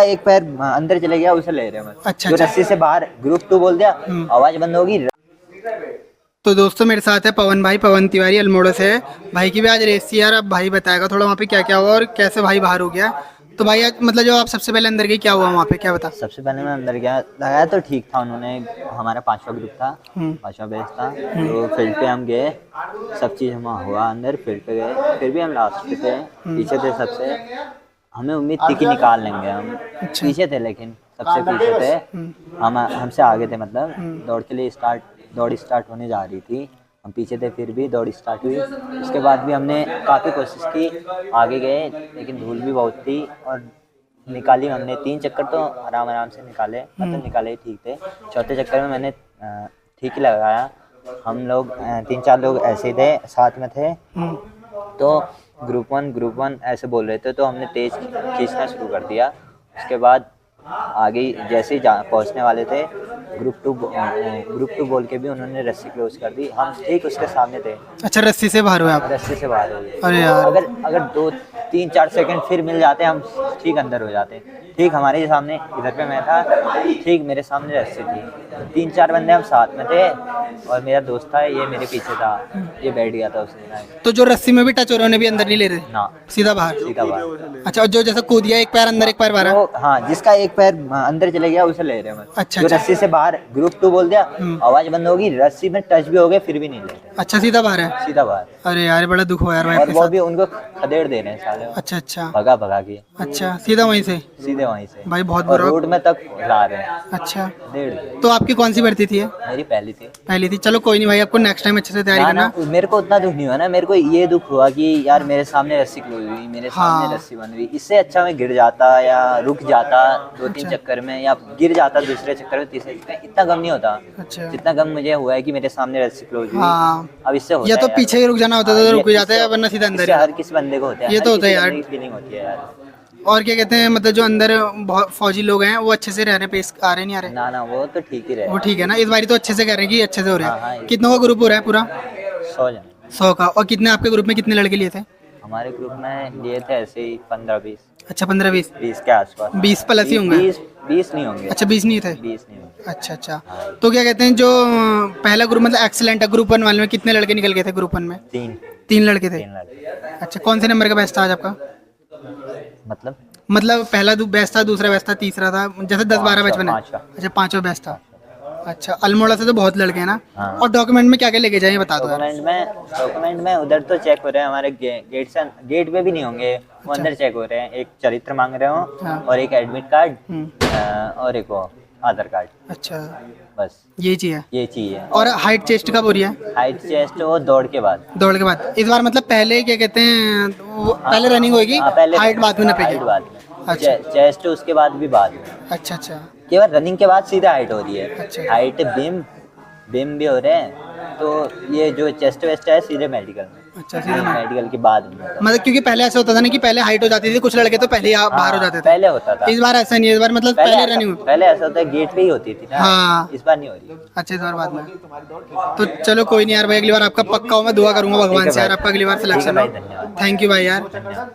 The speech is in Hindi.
एक पैर अंदर चले गया, उसे ले रहे हैं। अच्छा, जो अच्छा। रस्सी से बाहर ग्रुप 2 बोल दिया, आवाज बंद होगी। तो दोस्तों मेरे साथ है पवन भाई, पवन तिवारी अल्मोड़ा से है। भाई की भी आज रेस थी यार। अब भाई बताएगा थोड़ा वहाँ पे क्या क्या हुआ और कैसे भाई बाहर हो गया। तो भाई आज मतलब जो आप सबसे पहले अंदर गए, क्या हुआ वहाँ पे, क्या बता। सबसे पहले मैं अंदर गया, लगाया तो ठीक था उन्होंने। हमारा 5वां ग्रुप था, 5वां बैच था। तो फील्ड पे हम गए, सब चीज़ हम हुआ, अंदर फील्ड पे गए। फिर भी हम लास्ट पे थे, पीछे थे सबसे। हमें उम्मीद थी कि निकाल लेंगे हम। अच्छा। पीछे थे, लेकिन सबसे पीछे थे। हम हमसे आगे थे, मतलब दौड़ के लिए दौड़ स्टार्ट होने जा रही थी। हम पीछे थे, फिर भी दौड़ स्टार्ट हुई। उसके बाद भी हमने काफ़ी कोशिश की, आगे गए, लेकिन धूल भी बहुत थी। और निकाली हमने 3 चक्कर तो आराम से निकाले, मतलब निकाले ही ठीक थे। चौथे चक्कर में मैंने ठीक ही लगाया। हम लोग 3-4 लोग ऐसे ही थे, साथ में थे। तो ग्रुप वन ऐसे बोल रहे थे, तो हमने तेज खींचना शुरू कर दिया। उसके बाद आगे जैसे ही पहुंचने वाले थे, ग्रुप टू बोल के भी उन्होंने रस्सी क्लोज कर दी। हम ठीक उसके सामने थे। अच्छा, रस्सी से बाहर हुए आप। रस्सी से बाहर हो गए। अरे यार। अगर 2-3-4 सेकंड फिर मिल जाते, हम ठीक अंदर हो जाते। ठीक हमारे सामने, इधर पे मैं था, ठीक मेरे सामने रस्सी थी। 3-4 बंदे हम साथ में थे, और मेरा दोस्त था, ये मेरे पीछे था, ये बैठ गया था उस दिन। तो जो रस्सी में भी टच हो रहे उन्हें भी अंदर नहीं ले रहे, ना, सीधा बाहर। सीधा बाहर। अच्छा, और जो जैसे कूद दिया, एक पैर अंदर एक पैर बाहर। तो हाँ, जिसका एक पैर अंदर चले गया, उसे ले रहे हैं। अच्छा, जो अच्छा। रस्सी से बाहर ग्रुप 2 बोल दिया, आवाज बंद होगी, रस्सी में टच भी हो गए, फिर भी नहीं ले रहे, अच्छा, सीधा बाहर है। सीधा बाहर। अरे यार, बड़ा दुख हुआ यार भाई और आपके वो साथ। भी उनको खदेड़ दे रहे हैं साले, अच्छा, अच्छा। भगा के। अच्छा, सीधा वहीं से। सीधे वहीं से भाई बहुत और बुरा। रोड में तक ला रहे हैं। अच्छा, डेढ़ दे। तो आपकी कौन सी भर्ती थी ये? मेरी पहली थी। पहली थी। चलो कोई नहीं भाई, आपको नेक्स्ट टाइम अच्छे से तैयारी ना, करना। मेरे को उतना दुख नहीं हुआ ना। मेरे को ये दुख हुआ कि यार मेरे सामने रस्सी क्लोज हुई, मेरे सामने हाँ। रस्सी बन हुई। इससे अच्छा मैं गिर जाता या रुक जाता 2-3 अच्छा। चक्कर में, या गिर जाता दूसरे चक्कर में, तीसरे चक्कर में। इतना गम नहीं होता अच्छा। जितना गम मुझे हुआ है कि मेरे सामने रस्सी क्लोज हुई। हाँ। अब इससे होता या है तो यार। पीछे ही रुक जाना होता था, तो रुक जाते हैं, वरना सीधा अंदर इससे ही। हर किसी बंदे को होता है, ये तो होता है यार। फीलिंग होती है यार। और क्या कहते हैं, मतलब जो अंदर बहुत फौजी लोग हैं, वो अच्छे से रह रहे हैं, पेश आ रहे नहीं आ रहे? ना, वो तो ठीक ही रहे। वो ठीक है ना, इस बारी तो अच्छे से कह रहे हैं कि अच्छे से हो रहे हाँ, हैं। हाँ। कितनों का ग्रुप हो रहा है पूरा? 100 जन 100 का। और कितने आपके ग्रुप में कितने लड़के लिए थे? हमारे ग्रुप में लिए थे ऐसे ही 15-20। अच्छा, 15-20। 20 के आसपास। 20 प्लस ही होंगे। 20 नहीं होंगे। अच्छा, 20 नहीं थे। 20 नहीं होंगे। अच्छा, अच्छा। तो क्या कहते हैं, जो पहला ग्रुप मतलब एक्सीलेंट है, ग्रुप 1 वाले में कितने लड़के निकल गए थे ग्रुप 1 में? 3 लड़के थे। 3 लड़के। अच्छा, कौन से नंबर का बैच था आज आपका? मतलब पहला बैच था, दूसरा बैच था, तीसरा था, जैसे 10-12 बैच बने। पांचवा। अच्छा, 5वां बैच था। अच्छा, अल्मोड़ा से तो बहुत लड़के हैं ना। हाँ। और डॉक्यूमेंट में क्या क्या लेके जाए बता दो यार। डॉक्यूमेंट में उधर तो चेक हो रहे हैं हमारे गेट पे भी नहीं होंगे, वो अंदर चेक हो रहे हैं। एक चरित्र मांग रहे हो, हाँ। और एक एडमिट कार्ड, और एक वो आधार कार्ड। अच्छा, बस ये चीज़ है। ये चाहिए। और हाइट चेस्ट कब हो रही है? हाइट चेस्ट वो दौड़ के बाद। दौड़ के बाद। इस बार मतलब पहले क्या कहते हैं, पहले रनिंग होगी, हाँ, पहले हाइट बाद में हाइट नपेगी। बाद में। अच्छा। चेस्ट उसके बाद भी बाद में। अच्छा, अच्छा। केवल रनिंग के बाद सीधा हाइट हो रही है। अच्छा। हाइट बीम भी हो रहे हैं। तो ये जो चेस्ट वेस्ट है सीधे मेडिकल में। अच्छा, सीधा मेडिकल के बाद में। मतलब क्योंकि पहले ऐसा होता था ना कि पहले हाइट हो जाती थी, कुछ लड़के तो पहले ही बाहर हो जाते थे। पहले होता था। इस बार ऐसा नहीं है, इस बार मतलब पहले रनिंग। पहले ऐसा होता है, गेट पे ही होती थी ना। हाँ। इस बार नहीं हो रही। अच्छा, इस बार बाद में। तो चलो कोई नहीं यार भाई, अगली बार आपका पक्का हो, मैं दुआ करूंगा भगवान से यार आपका अगली बार सिलेक्शन हो। धन्यवाद। थैंक यू भाई यार। धन्यवाद।